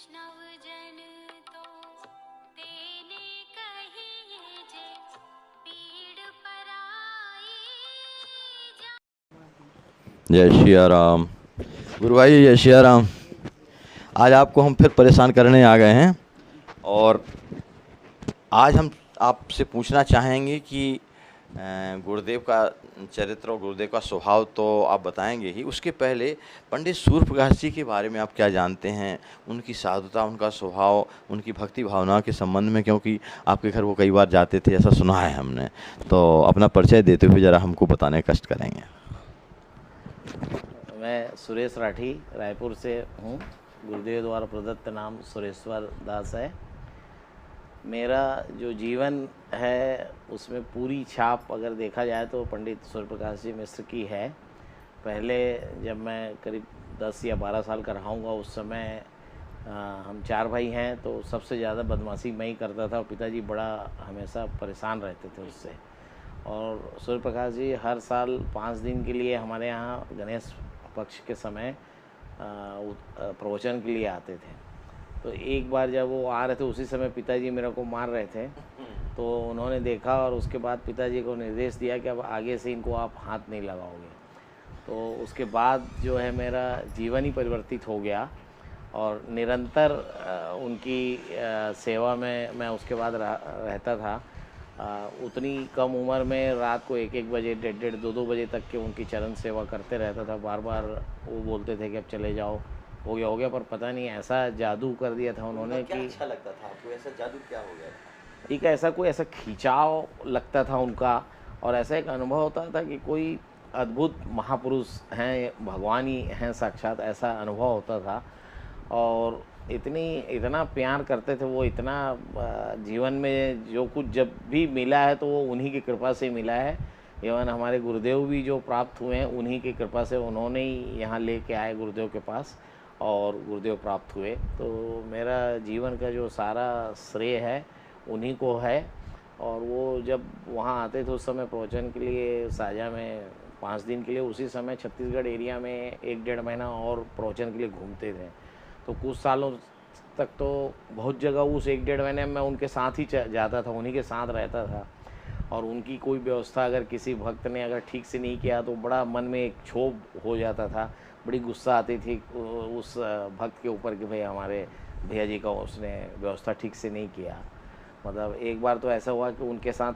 वैष्णव जन तो तेने कहिए जे पीड़ पराई जय श्री राम। गुरु भाई जय श्री राम। आज आपको हम फिर परेशान करने आ गए हैं और आज हम आपसे पूछना चाहेंगे कि गुरुदेव का चरित्र और गुरुदेव का स्वभाव तो आप बताएंगे ही, उसके पहले पंडित सूर्य प्रकाश जी के बारे में आप क्या जानते हैं, उनकी साधुता, उनका स्वभाव, उनकी भक्ति भावना के संबंध में, क्योंकि आपके घर वो कई बार जाते थे ऐसा सुना है हमने। तो अपना परिचय देते हुए ज़रा हमको बताने का कष्ट करेंगे। मैं सुरेश राठी रायपुर से हूँ। गुरुदेव द्वारा प्रदत्त नाम सुरेश्वर दास है। मेरा जो जीवन है उसमें पूरी छाप अगर देखा जाए तो पंडित सूर्य प्रकाश जी मिश्र की है। पहले जब मैं करीब 10 या 12 साल का रहाऊँगा उस समय हम 4 भाई हैं, तो सबसे ज़्यादा बदमाशी मैं ही करता था और पिताजी बड़ा हमेशा परेशान रहते थे उससे। और सूर्य प्रकाश जी हर साल 5 दिन के लिए हमारे यहाँ गणेश पक्ष के समय प्रवचन के लिए आते थे। तो एक बार जब वो आ रहे थे उसी समय पिताजी मेरे को मार रहे थे, तो उन्होंने देखा और उसके बाद पिताजी को निर्देश दिया कि अब आगे से इनको आप हाथ नहीं लगाओगे। तो उसके बाद जो है मेरा जीवन ही परिवर्तित हो गया और निरंतर उनकी सेवा में मैं उसके बाद रहता था। उतनी कम उम्र में रात को 1-1 बजे, 1:30, 2-2 बजे तक के उनकी चरण सेवा करते रहता था। बार बार वो बोलते थे कि अब चले जाओ, हो गया, पर पता नहीं ऐसा जादू कर दिया था उन्होंने कि अच्छा लगता था आपको, ऐसा जादू क्या हो गया था? एक ऐसा कोई ऐसा खिंचाव लगता था उनका और ऐसा एक अनुभव होता था कि कोई अद्भुत महापुरुष हैं, भगवान ही हैं साक्षात, ऐसा अनुभव होता था। और इतना प्यार करते थे वो, इतना जीवन में जो कुछ जब भी मिला है तो वो उन्हीं की कृपा से मिला है। एवं हमारे गुरुदेव भी जो प्राप्त हुए हैं उन्हीं की कृपा से, उन्होंने ही यहाँ लेके आए गुरुदेव के पास और गुरुदेव प्राप्त हुए। तो मेरा जीवन का जो सारा श्रेय है उन्हीं को है। और वो जब वहाँ आते थे उस समय प्रवचन के लिए साझा में 5 दिन के लिए, उसी समय छत्तीसगढ़ एरिया में 1-1.5 महीना और प्रवचन के लिए घूमते थे। तो कुछ सालों तक तो बहुत जगह उस 1-1.5 महीने में मैं उनके साथ ही जाता था, उन्हीं के साथ रहता था। और उनकी कोई व्यवस्था अगर किसी भक्त ने अगर ठीक से नहीं किया तो बड़ा मन में एक क्षोभ हो जाता था, बड़ी गुस्सा आती थी उस भक्त के ऊपर कि भाई हमारे भैया जी का उसने व्यवस्था ठीक से नहीं किया। मतलब एक बार तो ऐसा हुआ कि उनके साथ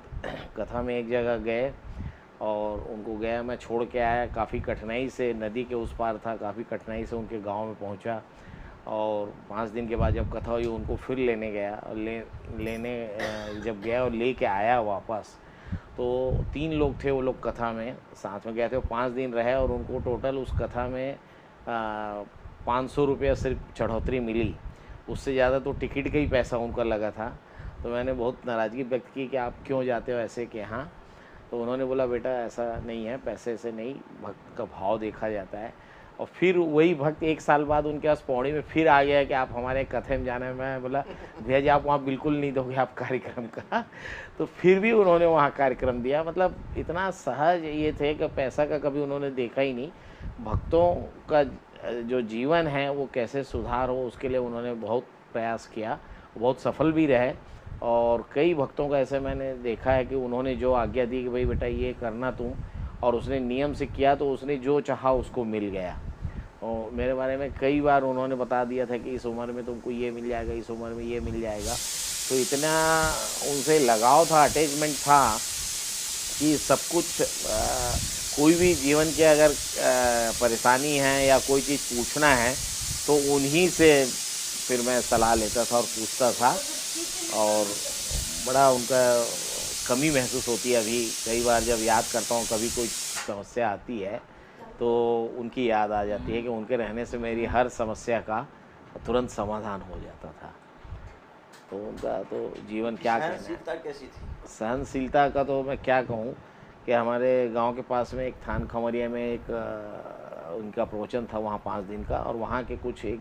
कथा में एक जगह गए और उनको गया, मैं छोड़ के आया, काफ़ी कठिनाई से, नदी के उस पार था, काफ़ी कठिनाई से उनके गांव में पहुंचा। और 5 दिन के बाद जब कथा हुई उनको फिर लेने गया और लेने जब गया और लेके आया वापस, तो 3 लोग थे वो लोग कथा में साथ में गए थे। 5 दिन रहे और उनको टोटल उस कथा में 500 रुपया सिर्फ चढ़ोतरी मिली, उससे ज़्यादा तो टिकट का ही पैसा उनका लगा था। तो मैंने बहुत नाराज़गी व्यक्त की कि आप क्यों जाते हो ऐसे कि हाँ। तो उन्होंने बोला बेटा ऐसा नहीं है, पैसे से नहीं, भक्त का भाव देखा जाता है। और फिर वही भक्त 1 साल बाद उनके पास पौड़ी में फिर आ गया कि आप हमारे कथे में जाना है। मैं बोला भैया जी आप वहाँ बिल्कुल नहीं दोगे आप कार्यक्रम का। तो फिर भी उन्होंने वहाँ कार्यक्रम दिया। मतलब इतना सहज ये थे कि पैसा का कभी उन्होंने देखा ही नहीं। भक्तों का जो जीवन है वो कैसे सुधार हो उसके लिए उन्होंने बहुत प्रयास किया, बहुत सफल भी रहे। और कई भक्तों का ऐसे मैंने देखा है कि उन्होंने जो आज्ञा दी कि भाई बेटा ये करना तुम, और उसने नियम से किया तो उसने जो चाहा उसको मिल गया। और मेरे बारे में कई बार उन्होंने बता दिया था कि इस उम्र में तुमको ये मिल जाएगा, इस उम्र में ये मिल जाएगा। तो इतना उनसे लगाव था, अटैचमेंट था कि सब कुछ कोई भी जीवन की अगर परेशानी है या कोई चीज़ पूछना है तो उन्हीं से फिर मैं सलाह लेता था और पूछता था। और बड़ा उनका कमी महसूस होती है अभी कई बार जब याद करता हूँ, कभी कोई समस्या आती है तो उनकी याद आ जाती है कि उनके रहने से मेरी हर समस्या का तुरंत समाधान हो जाता था। तो उनका तो जीवन क्या कहना है। सहनशीलता कैसी थी? सहनशीलता का तो मैं क्या कहूँ कि हमारे गांव के पास में एक थान खमरिया में एक उनका प्रवचन था वहाँ 5 दिन का, और वहाँ के कुछ एक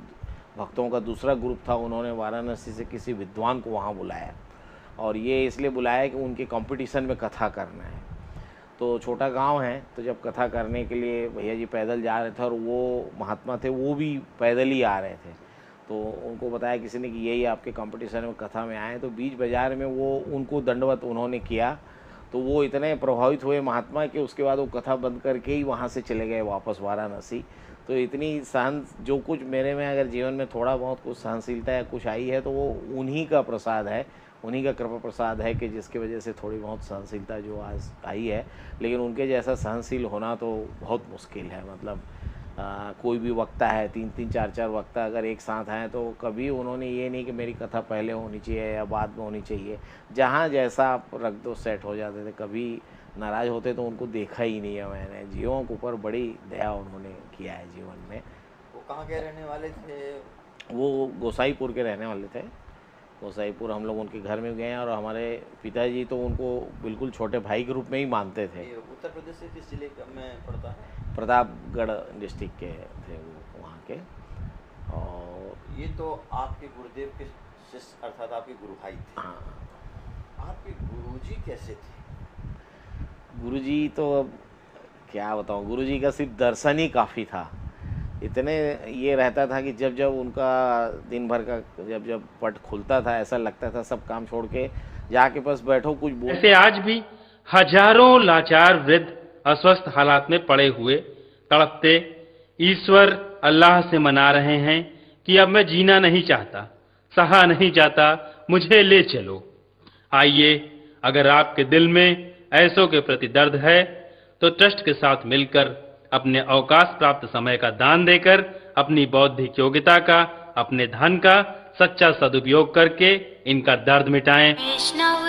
भक्तों का दूसरा ग्रुप था, उन्होंने वाराणसी से किसी विद्वान को वहाँ बुलाया। और ये इसलिए बुलाया कि उनके कंपटीशन में कथा करना है। तो छोटा गांव है, तो जब कथा करने के लिए भैया जी पैदल जा रहे थे और वो महात्मा थे वो भी पैदल ही आ रहे थे। तो उनको बताया किसी ने कि यही आपके कंपटीशन में कथा में आए, तो बीच बाजार में वो उनको दंडवत उन्होंने किया। तो वो इतने प्रभावित हुए महात्मा कि उसके बाद वो कथा बंद करके ही वहाँ से चले गए वापस वाराणसी। तो इतनी सहन, जो कुछ मेरे में अगर जीवन में थोड़ा बहुत कुछ सहनशीलता या कुछ आई है तो वो उन्हीं का प्रसाद है, उन्हीं का कृपा प्रसाद है कि जिसकी वजह से थोड़ी बहुत सहनशीलता जो आज आई है। लेकिन उनके जैसा सहनशील होना तो बहुत मुश्किल है। मतलब कोई भी वक्ता है, 3-3 4-4 वक्ता अगर एक साथ आए तो कभी उन्होंने ये नहीं कि मेरी कथा पहले होनी चाहिए या बाद में होनी चाहिए, जहाँ जैसा आप रख दो सेट हो जाते थे। कभी नाराज़ होते तो उनको देखा ही नहीं है मैंने। जीवों के ऊपर बड़ी दया उन्होंने किया है जीवन में। वो कहाँ के रहने वाले थे? वो गोसाईपुर के रहने वाले थे। गोसाईपुर हम लोग उनके घर में गए हैं और हमारे पिताजी तो उनको बिल्कुल छोटे भाई के रूप में ही मानते थे। ये उत्तर प्रदेश से किस जिले में पड़ता है? प्रतापगढ़ डिस्ट्रिक्ट के थे वो वहाँ के। और ये तो आपके गुरुदेव के शिष्य अर्थात आपके गुरु भाई थे। हाँ, आपके गुरुजी कैसे थे? गुरुजी तो अब क्या बताऊँ, गुरुजी का सिर्फ दर्शन ही काफ़ी था। इतने ये रहता था कि जब जब उनका दिन भर का जब जब पट खुलता था ऐसा लगता था सब काम छोड़ के जाके बस बैठो कुछ बोल। ऐसे आज भी हजारों लाचार वृद्ध अस्वस्थ हालात में पड़े हुए तड़पते ईश्वर अल्लाह से मना रहे हैं कि अब मैं जीना नहीं चाहता, सहा नहीं जाता, मुझे ले चलो। आइए, अगर आपके दिल में ऐसों के प्रति दर्द है तो ट्रस्ट के साथ मिलकर अपने अवकाश प्राप्त समय का दान देकर अपनी बौद्धिक योग्यता का, अपने धन का सच्चा सदुपयोग करके इनका दर्द मिटाएं। वैष्णव